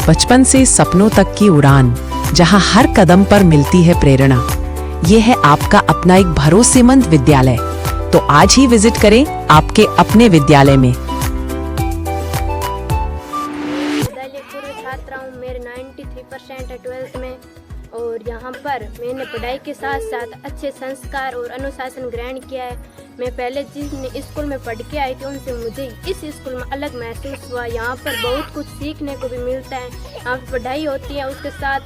बचपन से सपनों तक की उड़ान, जहां हर कदम पर मिलती है प्रेरणा। ये है आपका अपना एक भरोसेमंद विद्यालय। तो आज ही विजिट करें आपके अपने विद्यालय में। विद्यालय पूर्व छात्रा हूँ, मेरे 93% है 12th में। और यहाँ पर मैंने पढ़ाई के साथ साथ अच्छे संस्कार और अनुशासन ग्रहण किया है। मैं पहले जिस स्कूल में पढ़ के आई थी उनसे मुझे इस स्कूल में अलग महसूस हुआ। यहाँ पर बहुत कुछ सीखने को भी मिलता है। यहाँ पर पढ़ाई होती है, उसके साथ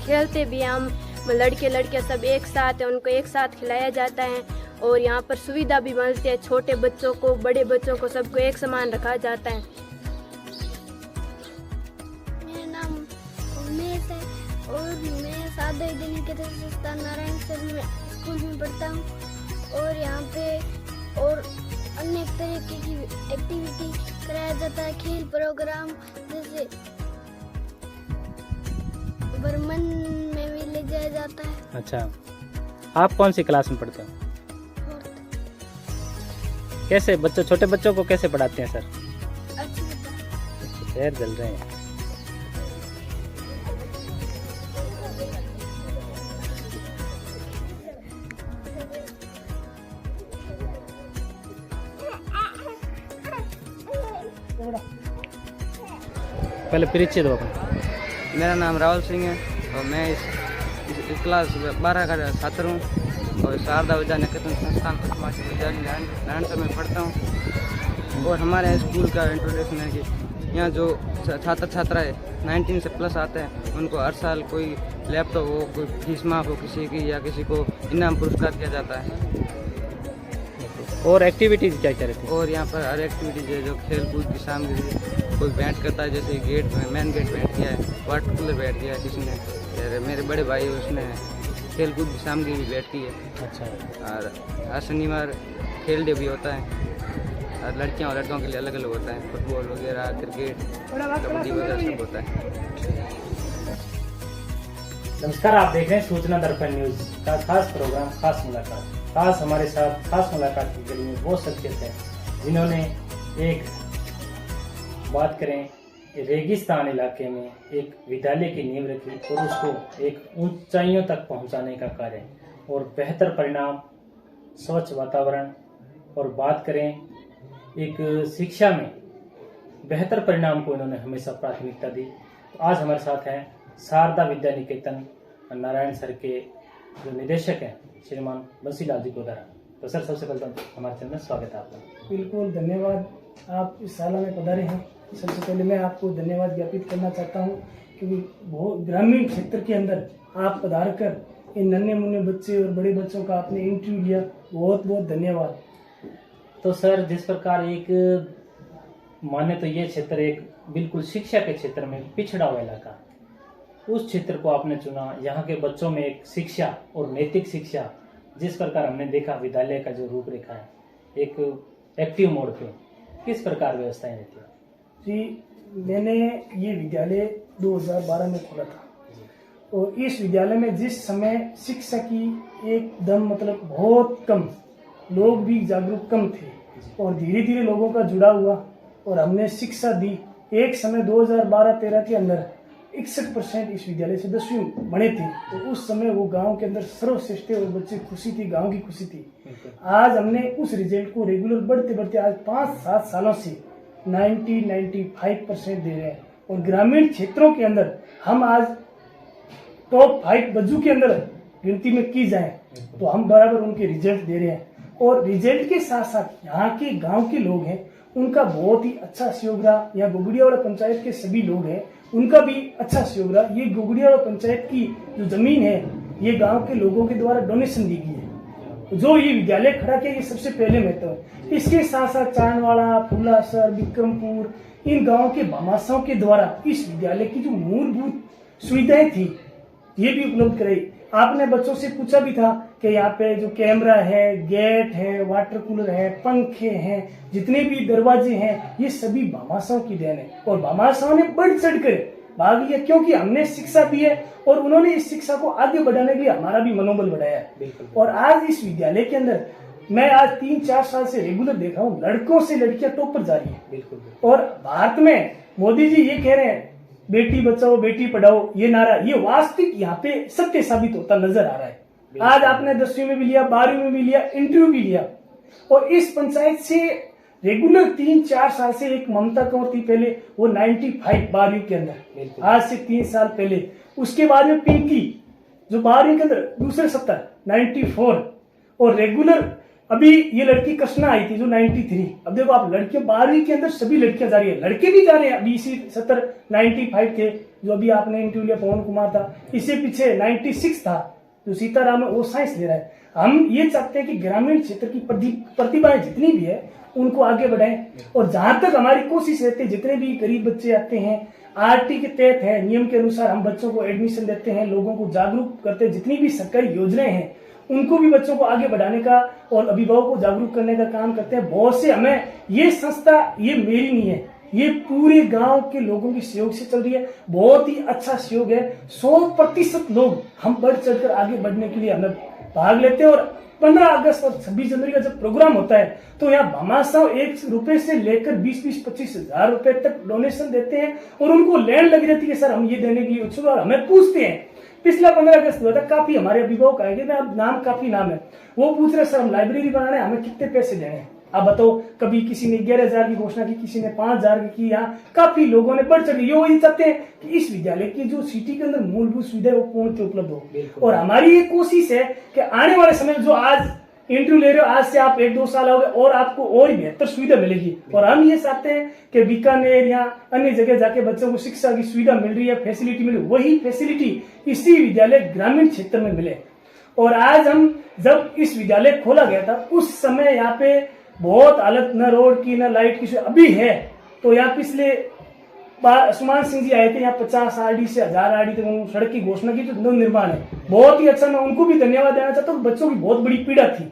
खेलते भी हैं हम। लड़के लड़कियाँ सब एक साथ हैं, उनको एक साथ खिलाया जाता है। और यहाँ पर सुविधा भी मिलती है, छोटे बच्चों को बड़े बच्चों को सबको एक समान रखा जाता है। मेरा नाम उमेश है और मैं सादा निकेतन संस्थान नारायण सर में स्कूल में पढ़ता हूँ। और यहाँ पे और अनेक तरीके की एक्टिविटी कराया जाता है, खेल प्रोग्राम जैसे बर्मन में भी ले जाया जाता है। अच्छा, आप कौन सी क्लास में पढ़ते हो? कैसे बच्चों, छोटे बच्चों को कैसे पढ़ाते हैं सर? अच्छी बात। शहर चल रहे हैं। पहले परिचय दो अपना। मेरा नाम राहुल सिंह है और मैं इस क्लास 12 का छात्र हूँ और शारदा विद्या निकेतन संस्थान विद्यालय नारायणसर में पढ़ता हूँ। और हमारे स्कूल का इंट्रोडक्शन है कि यहाँ जो छात्र छात्राएँ 19 से प्लस आते हैं उनको हर साल कोई लैपटॉप हो, कोई फीस माफ हो किसी की, या किसी को इनाम पुरस्कार दिया जाता है। और एक्टिविटीज क्या क्या रहती है? और यहाँ पर हर एक्टिविटीज है जो खेल कूद की सामग्री, कोई भेंट करता है, जैसे गेट में मेन गेट भेंट किया है, वाटर कूलर भेंट किया है किसी ने, मेरे बड़े भाई उसने खेल कूद की सामग्री भी भेंट की है। अच्छा। और हर शनिवार खेल डे भी होता है और लड़कियाँ और लड़कों के लिए अलग अलग होता है, फुटबॉल वगैरह, क्रिकेट, कबड्डी वगैरह सब होता है। नमस्कार, आप देख रहे हैं सूचना दर्पण न्यूज का खास प्रोग्राम खास मुलाकात। खास हमारे साथ खास मुलाकात की कड़ी में वो शख्सियत है जिन्होंने एक बात करें रेगिस्तान इलाके में एक विद्यालय की नींव रखी और उसको एक ऊंचाइयों तक पहुंचाने का कार्य और बेहतर परिणाम, स्वच्छ वातावरण और बात करें एक शिक्षा में बेहतर परिणाम को इन्होंने हमेशा प्राथमिकता दी। तो आज हमारे साथ हैं शारदा विद्या निकेतन नारायण सर के जो निदेशक हैं श्रीमान बंसीलाल जी गोदारा। तो सर, सबसे पहले तो हमारे चैनल में स्वागत है आपका। बिल्कुल, धन्यवाद। आप इस शाला में पधारे हैं। सबसे पहले मैं आपको धन्यवाद ज्ञापित करना चाहता हूं क्योंकि बहुत ग्रामीण क्षेत्र के अंदर आप पधार कर इन नन्हे मुन्ने बच्चे और बड़े बच्चों का आपने इंटरव्यू लिया, बहुत बहुत धन्यवाद। तो सर, जिस प्रकार एक माने तो ये क्षेत्र एक बिल्कुल शिक्षा के क्षेत्र में पिछड़ा हुआ इलाका, उस क्षेत्र को आपने चुना। यहाँ के बच्चों में एक शिक्षा और नैतिक शिक्षा, जिस प्रकार हमने देखा विद्यालय का जो रूपरेखा है, एक एक्टिव मोड पे किस प्रकार व्यवस्थाएं रहती है? जी, मैंने ये विद्यालय 2012 में खोला था और इस विद्यालय में जिस समय शिक्षा की एकदम मतलब बहुत कम, लोग भी जागरूक कम थे और धीरे धीरे लोगों का जुड़ा हुआ और हमने शिक्षा दी। एक समय 2012-13 के अंदर 61% इस विद्यालय से 10वीं बने थे, तो उस समय वो गांव के अंदर सर्वश्रेष्ठ थे और बच्चे खुशी थी, गांव की खुशी थी। आज हमने उस रिजल्ट को रेगुलर बढ़ते बढ़ते आज 5-7 सालों से 90-95% दे रहे हैं और ग्रामीण क्षेत्रों के अंदर हम आज टॉप 5 बज्जू के अंदर गिनती में की जाए तो हम बराबर उनके रिजल्ट दे रहे हैं। और रिजल्ट के साथ साथ यहाँ के गांव के लोग हैं उनका बहुत ही अच्छा सहयोग रहा। यहाँ गोगड़ियावाड़ा पंचायत के सभी लोग हैं उनका भी अच्छा सहयोग रहा। ये गोगड़ियावाड़ा पंचायत की जो जमीन है ये गांव के लोगों के द्वारा डोनेशन दी गई है, जो ये विद्यालय खड़ा किया, ये सबसे पहले महत्व है। इसके साथ साथ चांदवाड़ा, फूलासर, विक्रमपुर, इन गाँव के भामाशाहों के द्वारा इस विद्यालय की जो मूलभूत सुविधाएं थी ये भी उपलब्ध कराई। आपने बच्चों से पूछा भी था कि यहाँ पे जो कैमरा है, गेट है, वाटर कूलर है, पंखे हैं, जितने भी दरवाजे हैं, ये सभी भामाशाहों की देन है और भामाशाहों ने बढ़ चढ़ कर भाग लिया क्योंकि हमने शिक्षा दी है और उन्होंने इस शिक्षा को आगे बढ़ाने के लिए हमारा भी मनोबल बढ़ाया है। और आज इस विद्यालय के अंदर मैं आज 3-4 साल से रेगुलर देखा हूँ, लड़कों से लड़कियां टॉप पर जा रही है। और भारत में मोदी जी ये कह रहे हैं बेटी बचाओ बेटी पढ़ाओ ये नारा, ये वास्तविक यहाँ पे सत्य साबित होता नजर आ रहा है। आज आपने 10वीं में भी लिया, 12वीं में भी लिया, इंटरव्यू भी लिया, और इस पंचायत से रेगुलर 3-4 साल से एक ममता कंवर थी पहले, वो 95 12वीं के अंदर, आज से 3 साल पहले। उसके बाद में पिंकी जो 12वीं के अंदर दूसरे सप्ताह 94, और रेगुलर अभी ये लड़की कृष्णा आई थी जो 93। अब देखो आप, लड़कियां 12वीं के अंदर सभी लड़कियां जा रही है, लड़के भी जा रहे हैं। अभी इसी 95 थे जो अभी आपने इंटरव्यू लिया, पवन कुमार था, इससे पीछे 96 था जो सीताराम है, वो साइंस ले रहा है। हम ये चाहते हैं कि ग्रामीण क्षेत्र की प्रतिभाएं जितनी भी है उनको आगे बढ़ाएं, और जहां तक हमारी कोशिश रहती है जितने भी गरीब बच्चे आते हैं आरटी के तहत है, नियम के अनुसार हम बच्चों को एडमिशन देते हैं, लोगों को जागरूक करते हैं, जितनी भी सरकारी योजनाएं हैं उनको भी बच्चों को आगे बढ़ाने का और अभिभावकों को जागरूक करने का काम करते हैं। बहुत से हमें ये संस्था, ये मेरी नहीं है, ये पूरे गांव के लोगों की सहयोग से चल रही है, बहुत ही अच्छा सहयोग है। 100% लोग हम बढ़ चढ़कर आगे बढ़ने के लिए हमें भाग लेते हैं। और 15 अगस्त और 26 जनवरी का जब प्रोग्राम होता है तो यहाँ भामाशाह 1 रुपए से लेकर 20-25 हजार रुपए तक डोनेशन देते हैं, और उनको लैंड लगी रहती है सर हम ये देने के लिए उत्सुक, और हमें पूछते हैं। पिछला 15 अगस्त हुआ था, काफी हमारे अभिभावक आएंगे, मैं अब नाम काफी नाम है, वो पूछ रहे सर हम लाइब्रेरी बनाने हमें कितने पैसे देने हैं, आप बताओ। कभी किसी ने 11,000 की घोषणा की, किसी ने 5,000 की। यहाँ काफी लोगों ने बढ़ चढ़ी, ये चाहते हैं कि इस विद्यालय की जो सिटी के अंदर मूलभूत सुविधा वो पूर्ण के उपलब्ध हो। और हमारी ये कोशिश है कि आने वाले समय जो आज इंटरव्यू ले रहे हो, आज से आप 1-2 साल हो गए और आपको और बेहतर सुविधा मिलेगी। और हम ये चाहते हैं कि बीकानेर या अन्य जगह जाके बच्चों को शिक्षा की सुविधा मिल रही है, फैसिलिटी मिल रही है, वही फैसिलिटी इसी विद्यालय ग्रामीण क्षेत्र में मिले। और आज हम जब इस विद्यालय खोला गया था उस समय यहाँ पे बहुत हालत, न रोड की न लाइट की, अभी है तो यहाँ पिछले सुमान सिंह जी आए थे, यहाँ 50 आरडी से 1000 आरडी तक सड़क की घोषणा की, जो निर्माण है बहुत ही अच्छा। मैं उनको भी धन्यवाद देना चाहता हूँ, बच्चों की बहुत बड़ी पीड़ा थी।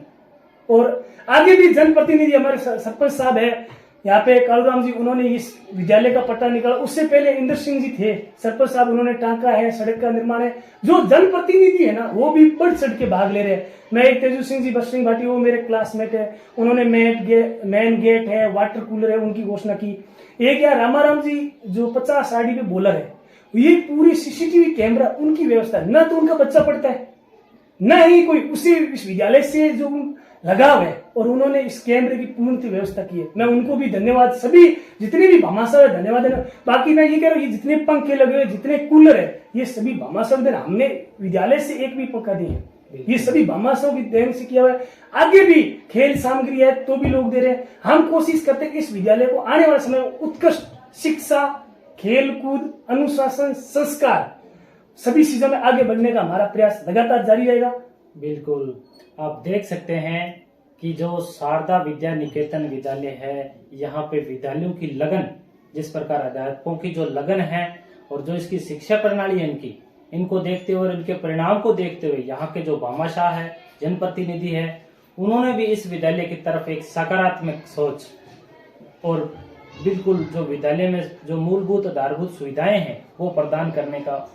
और आगे भी जनप्रतिनिधि हमारे सरपंच साहब है यहाँ पे कालूराम जी, उन्होंने इस विद्यालय का पट्टा निकाला। उससे पहले इंद्र सिंह जी थे सरपंच साहब, उन्होंने टांका है, सड़क का निर्माण है। जो जनप्रतिनिधि है ना वो भी बढ़ चढ़ के भाग ले रहे हैं। मैं एक तेजू सिंह जी बस सिंह भाटी, वो मेरे क्लासमेट है, उन्होंने मेन गेट है, वाटर कूलर है, उनकी घोषणा की। एक यहाँ रामाराम जी जो 50 आरडी पे बॉलर है, ये पूरी सीसीटीवी कैमरा उनकी व्यवस्था, न तो उनका बच्चा पढ़ता है न ही कोई उसी इस विद्यालय से जो लगाव है, और उन्होंने इस कैमरे की पूर्ण व्यवस्था की है। मैं उनको भी धन्यवाद, सभी जितने भी भामाशाह है धन्यवाद देना। बाकी मैं ये कह रहा हूँ, ये जितने पंखे लगे हुए, जितने कूलर है, ये सभी भामाशाह देना। हमने विद्यालय से एक भी पंखा दिए है, ये सभी भामाशाह की देन से किया हुआ है। आगे भी खेल सामग्री है तो भी लोग दे रहे हैं। हम कोशिश करते हैं कि इस विद्यालय को आने वाले समय में उत्कृष्ट शिक्षा, खेलकूद, अनुशासन, संस्कार सभी चीजों में आगे बढ़ने का हमारा प्रयास लगातार जारी रहेगा। बिल्कुल, आप देख सकते हैं कि जो शारदा विद्या निकेतन विद्यालय है, यहाँ पे विद्यालयों की लगन, जिस प्रकार अध्यापकों की जो लगन है और जो इसकी शिक्षा प्रणाली है इनको देखते हुए और इनके परिणाम को देखते हुए यहाँ के जो भामाशाह है, जनप्रतिनिधि है, उन्होंने भी इस विद्यालय की तरफ एक सकारात्मक सोच, और बिल्कुल जो विद्यालय में जो मूलभूत आधारभूत सुविधाएं हैं वो प्रदान करने का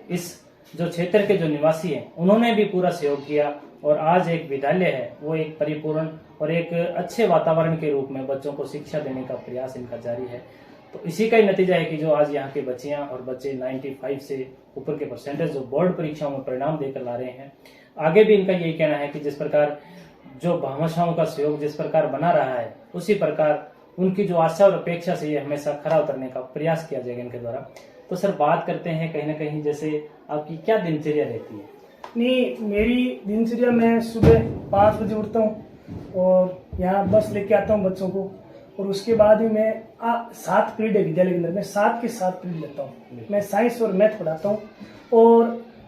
इस जो क्षेत्र के जो निवासी हैं उन्होंने भी पूरा सहयोग किया। और आज एक विद्यालय है वो एक परिपूर्ण और एक अच्छे वातावरण के रूप में बच्चों को शिक्षा देने का प्रयास इनका जारी है। तो इसी का ही नतीजा है कि जो आज यहाँ के बच्चियां और बच्चे 95 से ऊपर के परसेंटेज जो बोर्ड परीक्षाओं में परिणाम देकर ला रहे हैं, आगे भी इनका यही कहना है कि जिस प्रकार जो भामाशाहों का सहयोग जिस प्रकार बना रहा है, उसी प्रकार उनकी जो आशा और अपेक्षा से ये हमेशा खरा उतरने का प्रयास किया जाएगा इनके द्वारा। तो सर बात करते हैं कहीं ना कहीं, जैसे आपकी क्या दिनचर्या रहती है? नहीं, मेरी दिनचर्या, मैं सुबह 5 बजे उठता हूँ और यहाँ बस लेके आता हूँ बच्चों को, और उसके बाद ही मैं 7 पीरियड है विद्यालय के अंदर, मैं 7 के 7 पीरियड लेता हूँ। मैं साइंस और मैथ पढ़ाता हूँ और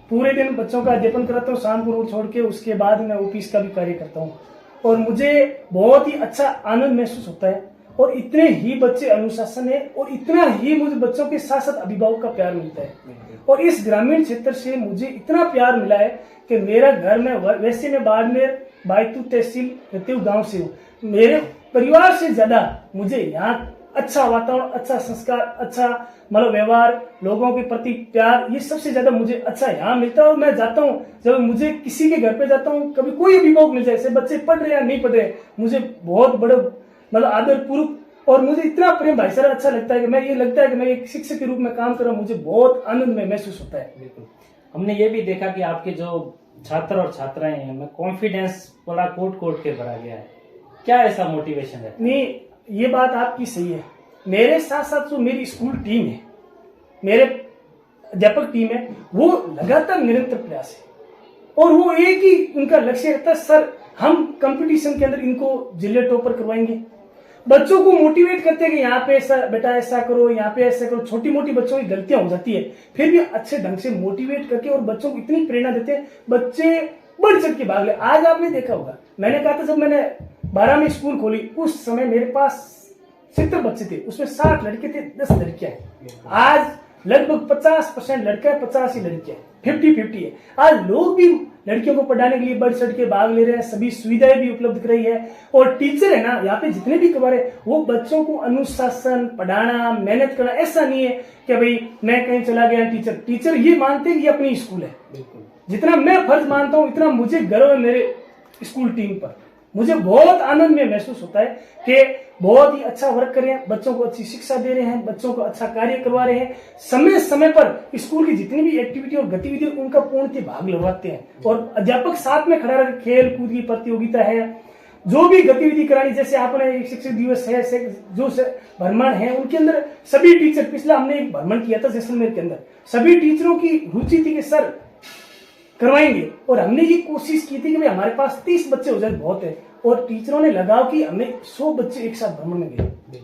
पूरे दिन बच्चों का अध्यापन कराता हूँ, शाम को रोड छोड़ के। उसके बाद मैं ऑफिस का भी कार्य करता हूँ और मुझे बहुत ही अच्छा आनंद महसूस होता है। और इतने ही बच्चे अनुशासन है और इतना ही मुझे बच्चों के साथ साथ अभिभावक का प्यार मिलता है। और इस ग्रामीण क्षेत्र से मुझे इतना प्यार मिला है कि मेरा घर में, वैसे मैं बाड़मेर बायतू तहसील रतेव गांव से हूँ, मेरे परिवार से ज्यादा मुझे यहाँ अच्छा वातावरण, अच्छा संस्कार, अच्छा मतलब व्यवहार, लोगों के प्रति प्यार, ये सबसे ज्यादा मुझे अच्छा यहाँ मिलता है। और मैं जाता हूँ, जब मुझे किसी के घर पे जाता हूँ, कभी कोई अभिभावक मिल जाए, बच्चे पढ़ रहे या नहीं पढ़ रहे, मुझे बहुत बड़े मतलब आदर पूर्वक और मुझे इतना प्रेम भाईचारा अच्छा लगता है कि मैं ये लगता है कि मैं एक शिक्षक के रूप में काम कर रहा हूँ, मुझे बहुत आनंद में महसूस होता है। बिल्कुल। हमने ये भी देखा कि आपके जो छात्र और छात्राएं हैं उनमें कॉन्फिडेंस बड़ा कोट के भरा गया है, क्या ऐसा मोटिवेशन है? नहीं, ये बात आपकी सही है। मेरे साथ साथ जो मेरी स्कूल टीम है, मेरे अध्यापक टीम है, वो लगातार निरंतर प्रयास है और वो एक ही उनका लक्ष्य रहता है, सर हम कंपटीशन के अंदर इनको जिले टॉपर करवाएंगे। बच्चों को मोटिवेट करते हैं कि यहाँ पे ऐसा बेटा ऐसा करो, यहाँ पे ऐसा करो। छोटी मोटी बच्चों की गलतियां हो जाती है, फिर भी अच्छे ढंग से मोटिवेट करके और बच्चों को इतनी प्रेरणा देते हैं, बच्चे बढ़ चढ़ के भाग ले। आज आपने देखा होगा, मैंने कहा था जब मैंने 12 में स्कूल खोली उस समय मेरे पास 70 बच्चे थे, उसमें 60 लड़के थे, 10 लड़कियां हैं। आज लगभग 50% लड़का है, 50 ही लड़कियां, 50-50 है। आज लोग भी लड़कियों को पढ़ाने के लिए बढ़ चढ़ के भाग ले रहे हैं, सभी सुविधाएं भी उपलब्ध कराई है। और टीचर है ना यहाँ पे जितने भी करवा रहे वो बच्चों को अनुशासन, पढ़ाना, मेहनत करना, ऐसा नहीं है कि भाई मैं कहीं चला गया। टीचर ये मानते हैं कि अपनी स्कूल है। जितना मैं फर्ज मानता हूँ उतना मुझे गर्व है मेरे स्कूल टीम पर। मुझे बहुत आनंद में महसूस होता है कि बहुत ही अच्छा वर्क कर रहे हैं, बच्चों को अच्छी शिक्षा दे रहे हैं, बच्चों को अच्छा कार्य करवा रहे हैं, समय समय पर स्कूल की जितनी भी एक्टिविटी और गतिविधि उनका पूर्णतः भाग लगवाते हैं और अध्यापक साथ में खड़ा रहकर खेल कूद की प्रतियोगिता है, जो भी गतिविधि करानी, जैसे आपने शिक्षक दिवस है, जो भ्रमण है, उनके अंदर सभी टीचर, पिछला हमने एक भ्रमण किया था जैसलमेर के अंदर, सभी टीचरों की रुचि थी कि सर करवाएंगे और हमने ये कोशिश की थी कि भाई हमारे पास 30 बच्चे हो जाए बहुत है, और टीचरों ने लगाव कि हमें 100 बच्चे एक साथ भ्रमण में गए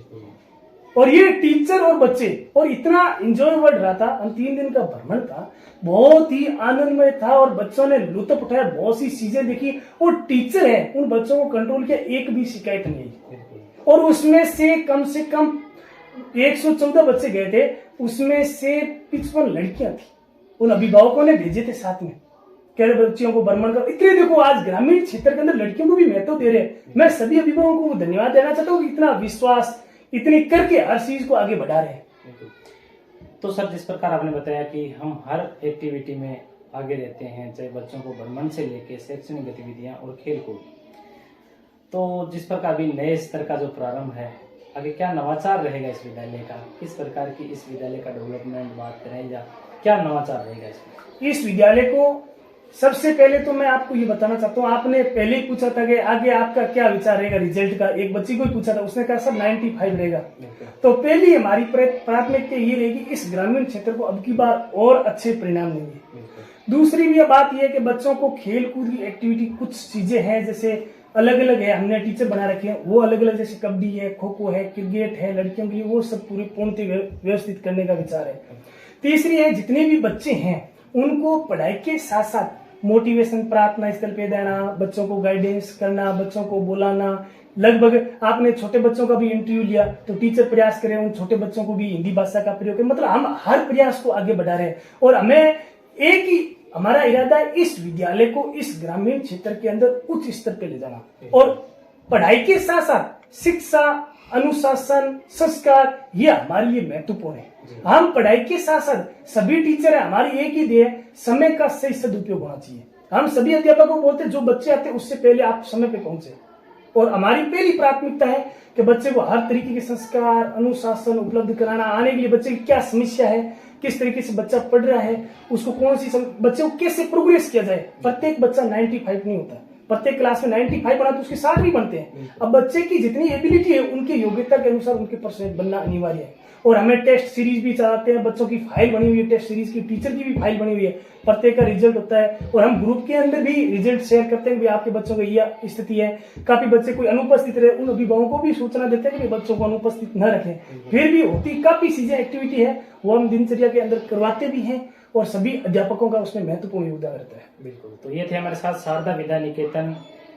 और ये टीचर और बच्चे और इतना एंजॉयबल रहा था। हम 3 दिन का भ्रमण था, बहुत ही आनंदमय था और बच्चों ने लुत्फ उठाया, बहुत सी चीजें देखी और टीचर है उन बच्चों को कंट्रोल किया, एक भी शिकायत नहीं आई। और उसमें से कम 114 बच्चे गए थे, उसमें से 55 लड़कियां थी। उन अभिभावकों ने भेजे थे साथ में कह रहे बच्चियों को भ्रमण कर। इतने देखो आज ग्रामीण क्षेत्र के अंदर लड़कियों को भी महत्व दे रहे हैं। मैं सभी अभिभावकों को धन्यवाद देना चाहता हूँ कि इतना विश्वास इतनी करके हर चीज को आगे बढ़ा रहे हैं। तो सर जिस प्रकार आपने बताया कि हम हर एक्टिविटी में आगे रहते हैं, चाहे बच्चों को भ्रमण से लेके शैक्षणिक गतिविधियां और खेल कूद, तो जिस प्रकार अभी नए स्तर का जो प्रारंभ है, आगे क्या नवाचार रहेगा इस विद्यालय का, किस प्रकार की इस विद्यालय का डेवलपमेंट बात करें या क्या नवाचार रहेगा इसमें? इस विद्यालय को सबसे पहले तो मैं आपको ये बताना चाहता हूँ, आपने पहले ही पूछा था कि आगे आपका क्या विचार रहेगा रिजल्ट का। एक बच्ची को ही पूछा था, उसने कहा सर 95 रहेगा। तो पहली हमारी प्राथमिकता ये रहेगी इस ग्रामीण क्षेत्र को अब की बार और अच्छे परिणाम देंगे। दूसरी भी बात यह है कि बच्चों को खेल कूद की एक्टिविटी कुछ चीजें हैं जैसे अलग अलग है, हमने टीचर बना रखे हैं वो अलग अलग, जैसे कबड्डी है, खो खो है, क्रिकेट है लड़कियों के लिए, वो सब पूरे पूर्णतः व्यवस्थित करने का विचार है। तीसरी है जितने भी बच्चे हैं उनको पढ़ाई के साथ साथ मोटिवेशन प्रार्थना स्थल पे देना, बच्चों को गाइडेंस करना, बच्चों को बुलाना। लगभग आपने छोटे बच्चों का भी इंटरव्यू लिया तो टीचर प्रयास करें उन छोटे बच्चों को भी हिंदी भाषा का प्रयोग करें। मतलब हम हर प्रयास को आगे बढ़ा रहे हैं और हमें एक ही हमारा इरादा है इस विद्यालय को इस ग्रामीण क्षेत्र के अंदर उच्च स्तर पे ले जाना और पढ़ाई के साथ साथ शिक्षा, अनुशासन, संस्कार ये हमारे लिए महत्वपूर्ण है। हम पढ़ाई के साथ साथ सभी टीचर है, हमारी एक ही ध्येय है समय का सही सदुपयोग होना चाहिए। हम सभी अध्यापकों को बोलते हैं जो बच्चे आते हैं उससे पहले आप समय पे पहुंचे और हमारी पहली प्राथमिकता है कि बच्चे को हर तरीके के संस्कार, अनुशासन उपलब्ध कराना। आने के लिए बच्चे की क्या समस्या है, किस तरीके से बच्चा पढ़ रहा है, उसको कौन सी बच्चे को कैसे प्रोग्रेस किया जाए। प्रत्येक बच्चा 95 नहीं होता, प्रत्येक क्लास में 95 बना तो उसके 60 भी बनते हैं। अब बच्चे की जितनी एबिलिटी है उनकी योग्यता के अनुसार उनके परसेंट बनना अनिवार्य है। और हमें टेस्ट सीरीज भी चलाते हैं, बच्चों की फाइल बनी हुई है टेस्ट सीरीज की, टीचर की भी फाइल बनी हुई है, प्रत्येक का रिजल्ट होता है और हम ग्रुप के अंदर भी रिजल्ट शेयर करते हैं कि आपके बच्चों की यह स्थिति है। काफी बच्चे कोई अनुपस्थित रहे उन अभिभावकों को भी सूचना देते हैं कि बच्चों को अनुपस्थित न रखें। फिर भी होती काफी चीजें एक्टिविटी है वो हम दिनचर्या के अंदर करवाते भी हैं और सभी अध्यापकों का उसमें महत्वपूर्ण योगदान रहता है। बिल्कुल। तो ये थे हमारे साथ शारदा विद्या निकेतन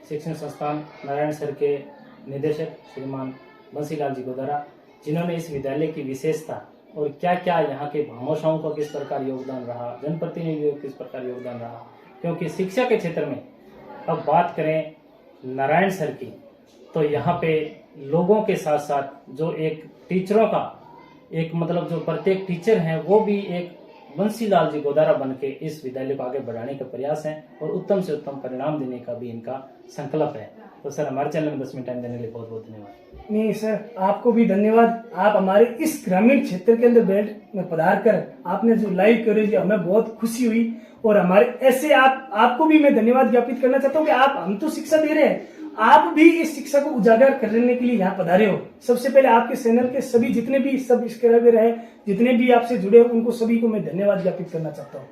शिक्षण संस्थान नारायण सर के निदेशक श्रीमान बंसीलाल जी गोदारा, जिन्होंने इस विद्यालय की विशेषता और क्या क्या यहाँ के भामाशाहों का किस प्रकार योगदान रहा, जनप्रतिनिधियों का किस प्रकार योगदान रहा। क्योंकि शिक्षा के क्षेत्र में अब बात करें नारायण सर की तो यहाँ पे लोगों के साथ साथ जो एक टीचरों का एक मतलब जो प्रत्येक टीचर हैं वो भी एक बंसीलाल जी गोदारा बन के इस विद्यालय को आगे बढ़ाने का प्रयास है और उत्तम से उत्तम परिणाम देने का भी इनका संकल्प है। तो सर हमारे चैनल में 10 मिनट टाइम देने के लिए बहुत बहुत धन्यवाद। नहीं सर, आपको भी धन्यवाद। आप हमारे इस ग्रामीण क्षेत्र के अंदर बेल्ट में पधार कर आपने जो लाइव कवरेज किया, हमें बहुत खुशी हुई। और हमारे ऐसे आपको भी मैं धन्यवाद ज्ञापित करना चाहता हूँ कि हम तो शिक्षा दे रहे हैं, आप भी इस शिक्षा को उजागर करने के लिए यहाँ पधारे हो। सबसे पहले आपके चैनल के सभी जितने भी सब्सक्राइबर हैं, जितने भी आपसे जुड़े हो, उनको सभी को मैं धन्यवाद ज्ञापित करना चाहता हूँ।